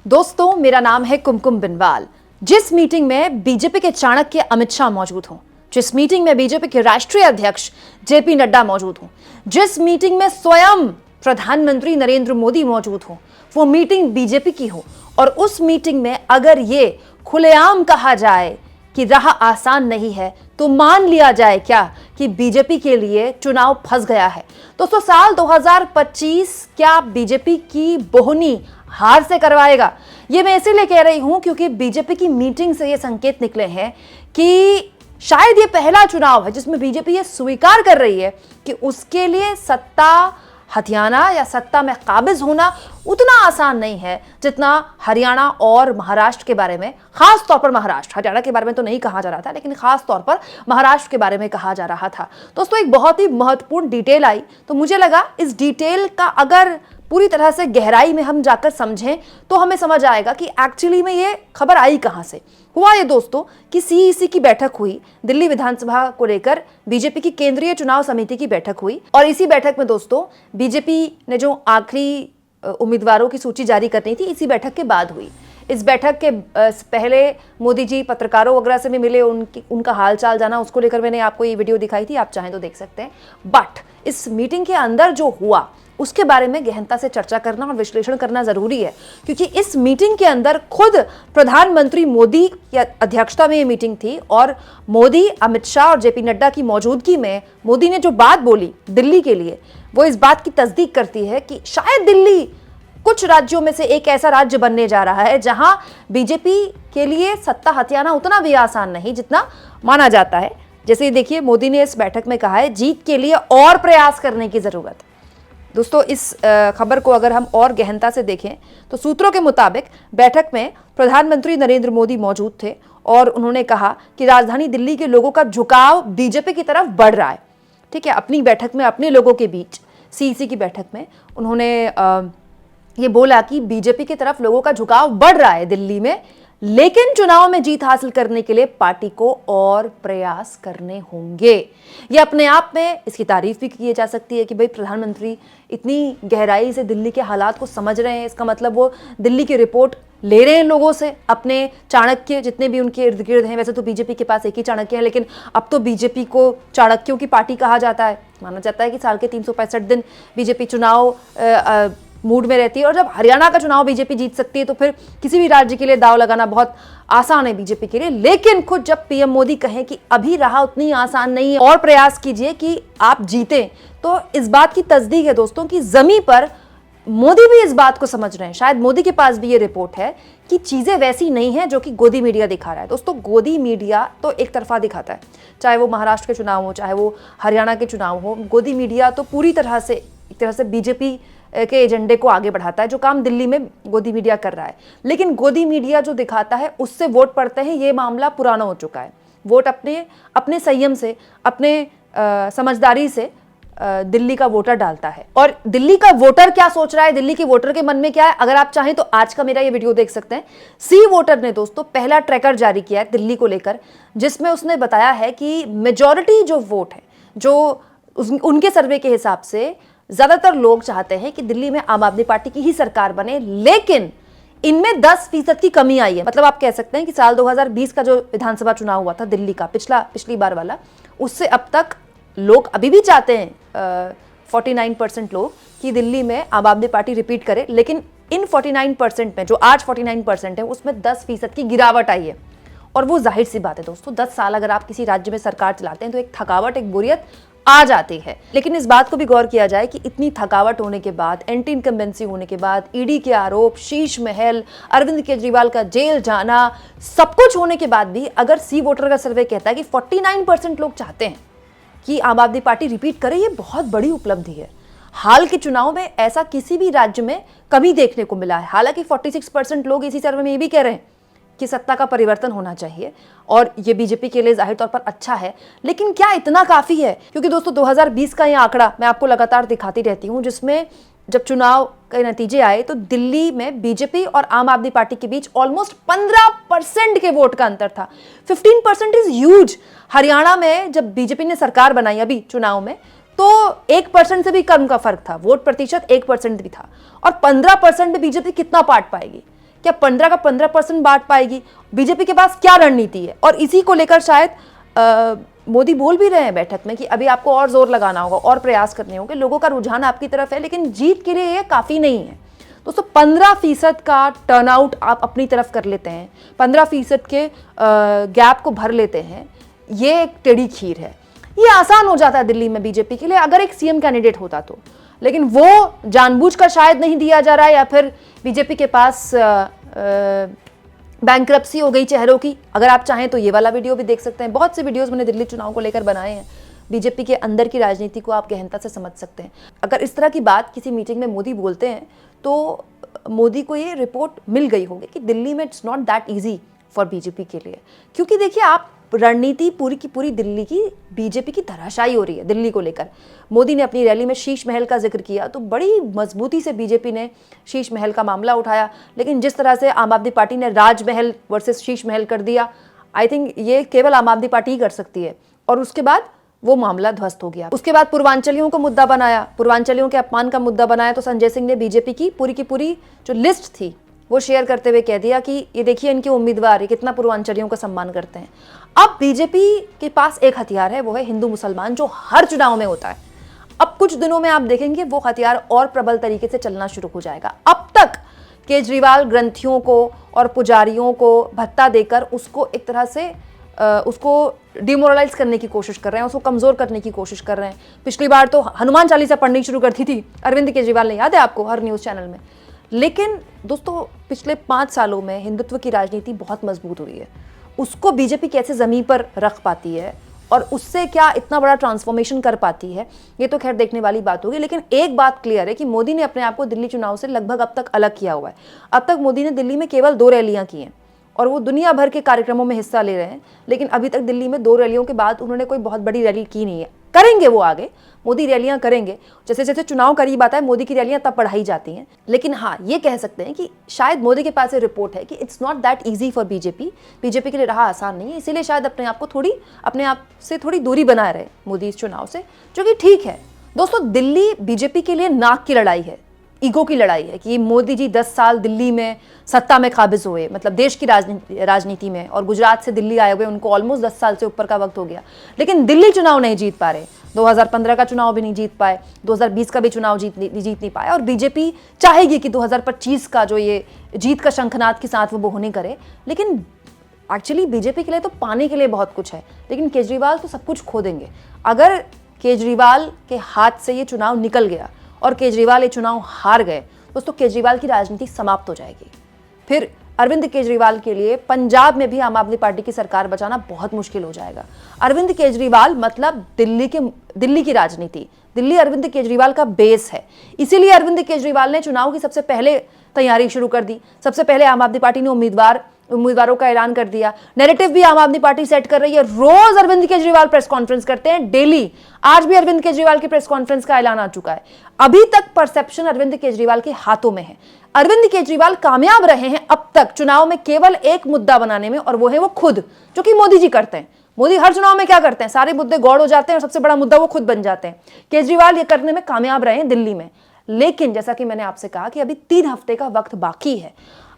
दोस्तों, मेरा नाम है कुमकुम बिनवाल। जिस मीटिंग में बीजेपी के चाणक्य अमित शाह मौजूद हों, जिस मीटिंग में बीजेपी के राष्ट्रीय अध्यक्ष जेपी नड्डा मौजूद हों, जिस मीटिंग में स्वयं प्रधानमंत्री नरेंद्र मोदी मौजूद हों, वो मीटिंग बीजेपी की हो और उस मीटिंग में अगर ये खुलेआम कहा जाए कि राह आसान नहीं है, तो मान लिया जाए क्या कि बीजेपी के लिए चुनाव फंस गया है। दोस्तों, साल 2025 क्या बीजेपी की बोहनी हार से करवाएगा? ये मैं इसीलिए कह रही हूं क्योंकि बीजेपी की मीटिंग से ये संकेत निकले हैं कि शायद ये पहला चुनाव है जिसमें बीजेपी ये स्वीकार कर रही है कि उसके लिए सत्ता हथियाना या सत्ता में काबिज होना उतना आसान नहीं है जितना हरियाणा और महाराष्ट्र के बारे में, खास तौर पर महाराष्ट्र, हरियाणा के बारे में तो नहीं कहा जा रहा था, लेकिन खास तौर पर महाराष्ट्र के बारे में कहा जा रहा था। दोस्तों, एक बहुत ही महत्वपूर्ण डिटेल आई, तो मुझे लगा इस डिटेल का अगर पूरी तरह से गहराई में हम जाकर समझें तो हमें समझ आएगा कि एक्चुअली में ये खबर आई कहां से। हुआ ये दोस्तों कि सीईसी की बैठक हुई, दिल्ली विधानसभा को लेकर बीजेपी की केंद्रीय चुनाव समिति की बैठक हुई और इसी बैठक में दोस्तों बीजेपी ने जो आखिरी उम्मीदवारों की सूची जारी करनी थी, इसी बैठक के बाद हुई। इस बैठक के पहले मोदी जी पत्रकारों वगैरह से भी मिले, उनका हालचाल जाना, उसको लेकर मैंने आपको ये वीडियो दिखाई थी, आप चाहें तो देख सकते हैं। बट इस मीटिंग के अंदर जो हुआ उसके बारे में गहनता से चर्चा करना और विश्लेषण करना जरूरी है, क्योंकि इस मीटिंग के अंदर खुद प्रधानमंत्री मोदी की अध्यक्षता में ये मीटिंग थी और मोदी, अमित शाह और जेपी नड्डा की मौजूदगी में मोदी ने जो बात बोली दिल्ली के लिए, वो इस बात की तस्दीक करती है कि शायद दिल्ली कुछ राज्यों में से एक ऐसा राज्य बनने जा रहा है जहां बीजेपी के लिए सत्ता हथियाना उतना भी आसान नहीं जितना माना जाता है। जैसे देखिए, मोदी ने इस बैठक में कहा है, जीत के लिए और प्रयास करने की जरूरत है। दोस्तों, इस खबर को अगर हम और गहनता से देखें तो सूत्रों के मुताबिक बैठक में प्रधानमंत्री नरेंद्र मोदी मौजूद थे और उन्होंने कहा कि राजधानी दिल्ली के लोगों का झुकाव बीजेपी की तरफ बढ़ रहा है। ठीक है, अपनी बैठक में अपने लोगों के बीच, सीईसी की बैठक में उन्होंने ये बोला कि बीजेपी की तरफ लोगों का झुकाव बढ़ रहा है दिल्ली में, लेकिन चुनाव में जीत हासिल करने के लिए पार्टी को और प्रयास करने होंगे। ये अपने आप में इसकी तारीफ भी की जा सकती है कि भाई प्रधानमंत्री इतनी गहराई से दिल्ली के हालात को समझ रहे हैं, इसका मतलब वो दिल्ली की रिपोर्ट ले रहे हैं लोगों से, अपने चाणक्य जितने भी उनके इर्द गिर्द हैं। वैसे तो बीजेपी के पास एक ही चाणक्य है, लेकिन अब तो बीजेपी को चाणक्यों की पार्टी कहा जाता है। माना जाता है कि साल के 365 दिन बीजेपी चुनाव मूड में रहती है और जब हरियाणा का चुनाव बीजेपी जीत सकती है तो फिर किसी भी राज्य के लिए दाव लगाना बहुत आसान है बीजेपी के लिए। लेकिन खुद जब पीएम मोदी कहें कि अभी राह उतनी आसान नहीं है और प्रयास कीजिए कि आप जीतें, तो इस बात की तस्दीक है दोस्तों कि जमीन पर मोदी भी इस बात को समझ रहे हैं। शायद मोदी के पास भी ये रिपोर्ट है कि चीजें वैसी नहीं है जो कि गोदी मीडिया दिखा रहा है। दोस्तों, गोदी मीडिया तो एक तरफा दिखाता है, चाहे वो महाराष्ट्र के चुनाव हो, चाहे वो हरियाणा के चुनाव हो। गोदी मीडिया तो पूरी तरह से एक तरह से बीजेपी के एजेंडे को आगे बढ़ाता है, जो काम दिल्ली में गोदी मीडिया कर रहा है। लेकिन गोदी मीडिया जो दिखाता है उससे वोट पड़ते हैं, ये मामला पुराना हो चुका है। वोट अपने संयम से, अपने समझदारी से दिल्ली का वोटर डालता है। और दिल्ली का वोटर क्या सोच रहा है, दिल्ली के वोटर के मन में क्या है, अगर आप चाहें तो आज का मेरा ये वीडियो देख सकते हैं। सी वोटर ने दोस्तों पहला ट्रैकर जारी किया है दिल्ली को लेकर, जिसमें उसने बताया है कि मेजॉरिटी जो वोट है, जो उनके सर्वे के हिसाब से ज्यादातर लोग चाहते हैं कि दिल्ली में आम आदमी पार्टी की ही सरकार बने, लेकिन इनमें 10% की कमी आई है। मतलब आप कह सकते हैं कि साल 2020 का जो विधानसभा चुनाव हुआ था दिल्ली का, पिछली बार वाला, उससे अब तक लोग अभी भी चाहते हैं 49% लोग कि दिल्ली में आम आदमी पार्टी रिपीट करे, लेकिन इन 49% में, जो आज 49% है, उसमें 10% की गिरावट आई है। और वो जाहिर सी बात है दोस्तों, 10 साल अगर आप किसी राज्य में सरकार चलाते हैं तो एक थकावट, एक बोरियत आ जाती है। लेकिन इस बात को भी गौर किया जाए कि इतनी थकावट होने के बाद, एंटी इनकम्बेंसी होने के बाद, ईडी के आरोप, शीश महल, अरविंद केजरीवाल का जेल जाना, सब कुछ होने के बाद भी अगर सी वोटर का सर्वे कहता है कि 49% लोग चाहते हैं कि आम आदमी पार्टी रिपीट करे, ये बहुत बड़ी उपलब्धि है। हाल के चुनाव में ऐसा किसी भी राज्य में कमी देखने को मिला है। हालांकि 46% लोग इसी सर्वे में ये भी कह रहे हैं कि सत्ता का परिवर्तन होना चाहिए और ये बीजेपी के लिए जाहिर तौर पर अच्छा है, लेकिन क्या इतना काफी है? क्योंकि दोस्तों 2020 का ये आंकड़ा मैं आपको लगातार दिखाती रहती हूं, जिसमें जब चुनाव के नतीजे आए तो दिल्ली में बीजेपी और आम आदमी पार्टी के बीच ऑलमोस्ट 15% के वोट का अंतर था। 15% इज ह्यूज। हरियाणा में जब बीजेपी ने सरकार बनाई अभी चुनाव में, तो 1% से भी कम का फर्क था, वोट प्रतिशत 1% भी था। और 15% बीजेपी कितना पार्ट पाएगी? क्या 15 का 15% बांट पाएगी? बीजेपी के पास क्या रणनीति है? और इसी को लेकर शायद मोदी बोल भी रहे हैं बैठक में कि अभी आपको और जोर लगाना होगा और प्रयास करने होंगे, लोगों का रुझान आपकी तरफ है, लेकिन जीत के लिए ये काफी नहीं है दोस्तों। 15% का टर्नआउट आप अपनी तरफ कर लेते हैं, 15% के गैप को भर लेते हैं, ये एक टेढ़ी खीर है। ये आसान हो जाता है दिल्ली में बीजेपी के लिए अगर एक सीएम कैंडिडेट होता तो, लेकिन वो जानबूझकर शायद नहीं दिया जा रहा है, या फिर बीजेपी के पास बैंक्रप्सी हो गई चेहरों की। अगर आप चाहें तो ये वाला वीडियो भी देख सकते हैं, बहुत से वीडियोस मैंने दिल्ली चुनाव को लेकर बनाए हैं, बीजेपी के अंदर की राजनीति को आप गहनता से समझ सकते हैं। अगर इस तरह की बात किसी मीटिंग में मोदी बोलते हैं तो मोदी को ये रिपोर्ट मिल गई होगी कि दिल्ली में it's not that easy for BJP के लिए, क्योंकि देखिए आप रणनीति पूरी की पूरी दिल्ली की बीजेपी की धराशायी हो रही है दिल्ली को लेकर। मोदी ने अपनी रैली में शीश महल का जिक्र किया तो बड़ी मजबूती से बीजेपी ने शीश महल का मामला उठाया, लेकिन जिस तरह से आम आदमी पार्टी ने राजमहल वर्सेस शीश महल कर दिया, आई थिंक ये केवल आम आदमी पार्टी ही कर सकती है, और उसके बाद वो मामला ध्वस्त हो गया। उसके बाद पूर्वांचलियों को मुद्दा बनाया, पूर्वांचलियों के अपमान का मुद्दा बनाया, तो संजय सिंह ने बीजेपी की पूरी जो लिस्ट थी वो शेयर करते हुए कह दिया कि ये देखिए इनके उम्मीदवार ये कितना पूर्वांचलियों का सम्मान करते हैं। अब बीजेपी के पास एक हथियार है, वो है हिंदू मुसलमान, जो हर चुनाव में होता है। अब कुछ दिनों में आप देखेंगे वो हथियार और प्रबल तरीके से चलना शुरू हो जाएगा। अब तक केजरीवाल ग्रंथियों को और पुजारियों को भत्ता देकर उसको एक तरह से उसको डिमोरलाइज करने की कोशिश कर रहे हैं, उसको कमजोर करने की कोशिश कर रहे हैं। पिछली बार तो हनुमान चालीसा पढ़नी शुरू कर दी थी अरविंद केजरीवाल ने, याद है आपको, हर न्यूज़ चैनल में। लेकिन दोस्तों पिछले 5 सालों में हिंदुत्व की राजनीति बहुत मजबूत हुई है, उसको बीजेपी कैसे ज़मीन पर रख पाती है और उससे क्या इतना बड़ा ट्रांसफॉर्मेशन कर पाती है, ये तो खैर देखने वाली बात होगी। लेकिन एक बात क्लियर है कि मोदी ने अपने आप को दिल्ली चुनाव से लगभग अब तक अलग किया हुआ है। अब तक मोदी ने दिल्ली में केवल 2 रैलियां की हैं और वो दुनिया भर के कार्यक्रमों में हिस्सा ले रहे हैं, लेकिन अभी तक दिल्ली में 2 रैलियों के बाद उन्होंने कोई बहुत बड़ी रैली की नहीं है। करेंगे वो आगे, मोदी रैलियां करेंगे, जैसे जैसे चुनाव करीब आता है मोदी की रैलियां तब बढ़ाई जाती हैं। लेकिन हाँ, ये कह सकते हैं कि शायद मोदी के पास ये रिपोर्ट है कि it's not that easy for BJP के लिए रहा आसान नहीं है, इसीलिए शायद अपने आप से थोड़ी दूरी बनाए रहे मोदी इस चुनाव से, जो कि ठीक है। दोस्तों दिल्ली बीजेपी के लिए नाक की लड़ाई है, ईगो की लड़ाई है कि मोदी जी 10 साल दिल्ली में सत्ता में काबिज हुए, मतलब देश की राजनीति में, और गुजरात से दिल्ली आए हुए उनको ऑलमोस्ट 10 साल से ऊपर का वक्त हो गया, लेकिन दिल्ली चुनाव नहीं जीत पा रहे। 2015 का चुनाव भी नहीं जीत पाए, 2020 का भी चुनाव जीत नहीं पाए, और बीजेपी चाहेगी कि 2025 का जो ये जीत का शंखनाद के साथ वो बोहनी करे। लेकिन एक्चुअली बीजेपी के लिए तो पाने के लिए बहुत कुछ है, लेकिन केजरीवाल तो सब कुछ खो देंगे। अगर केजरीवाल के हाथ से ये चुनाव निकल गया और केजरीवाल ये चुनाव हार गए, दोस्तों केजरीवाल की राजनीति समाप्त हो जाएगी। फिर अरविंद केजरीवाल के लिए पंजाब में भी आम आदमी पार्टी की सरकार बचाना बहुत मुश्किल हो जाएगा। अरविंद केजरीवाल मतलब दिल्ली की राजनीति, दिल्ली अरविंद केजरीवाल का बेस है, इसीलिए अरविंद केजरीवाल ने चुनाव की सबसे पहले तैयारी शुरू कर दी। सबसे पहले आम आदमी पार्टी ने उम्मीदवारों का ऐलान कर दिया, नैरेटिव भी आम आदमी पार्टी सेट कर रही है। रोज अरविंद केजरीवाल प्रेस कॉन्फ्रेंस करते हैं, डेली। आज भी अरविंद केजरीवाल की प्रेस कॉन्फ्रेंस का ऐलान आ चुका है। अभी तक परसेप्शन अरविंद केजरीवाल के हाथों में है। अरविंद केजरीवाल कामयाब रहे हैं अब तक चुनाव में केवल एक मुद्दा बनाने में, और वो है वो खुद, जो कि मोदी जी करते हैं। मोदी हर चुनाव में क्या करते हैं, सारे मुद्दे गौड़ हो जाते हैं और सबसे बड़ा मुद्दा वो खुद बन जाते हैं। केजरीवाल ये करने में कामयाब रहे हैं दिल्ली में। लेकिन जैसा कि मैंने आपसे कहा कि अभी 3 हफ्ते का वक्त बाकी है।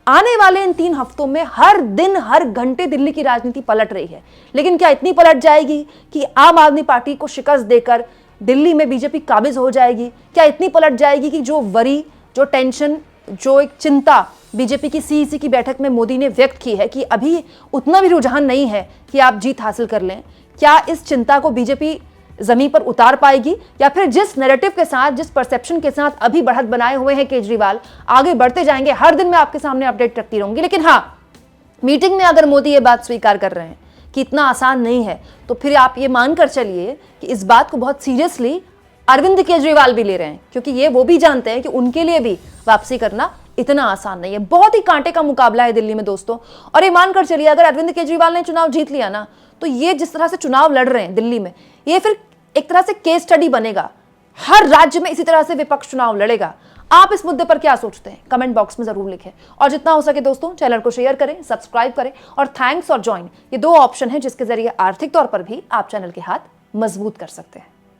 आने वाले इन 3 हफ्तों में हर दिन हर घंटे दिल्ली की राजनीति पलट रही है, लेकिन क्या इतनी पलट जाएगी कि आम आदमी पार्टी को शिकस्त देकर दिल्ली में बीजेपी काबिज हो जाएगी? क्या इतनी पलट जाएगी कि जो वरी, जो टेंशन, जो एक चिंता बीजेपी की सीईसी की बैठक में मोदी ने व्यक्त की है कि अभी उतना भी रुझान नहीं है कि आप जीत हासिल कर लें, क्या इस चिंता को बीजेपी जमीन पर उतार पाएगी, या फिर जिस नैरेटिव के साथ, जिस परसेप्शन के साथ अभी बढ़त बनाए हुए हैं केजरीवाल, आगे बढ़ते जाएंगे? हर दिन मैं आपके सामने अपडेट रखती रहूंगी। लेकिन हाँ, मीटिंग में अगर मोदी ये बात स्वीकार कर रहे हैं कि इतना आसान नहीं है, तो फिर आप ये मानकर चलिए कि इस बात को बहुत सीरियसली अरविंद केजरीवाल भी ले रहे हैं, क्योंकि वो भी जानते हैं कि उनके लिए भी वापसी करना इतना आसान नहीं है। बहुत ही कांटे का मुकाबला है दिल्ली में दोस्तों। और ये मानकर चलिए अगर अरविंद केजरीवाल ने चुनाव जीत लिया ना, तो ये जिस तरह से चुनाव लड़ रहे हैं दिल्ली में, ये फिर एक तरह से केस स्टडी बनेगा। हर राज्य में इसी तरह से विपक्ष चुनाव लड़ेगा। आप इस मुद्दे पर क्या सोचते हैं, कमेंट बॉक्स में जरूर लिखें। और जितना हो सके दोस्तों चैनल को शेयर करें, सब्सक्राइब करें, और थैंक्स और ज्वाइन, ये 2 ऑप्शन है जिसके जरिए आर्थिक तौर पर भी आप चैनल के हाथ मजबूत कर सकते हैं।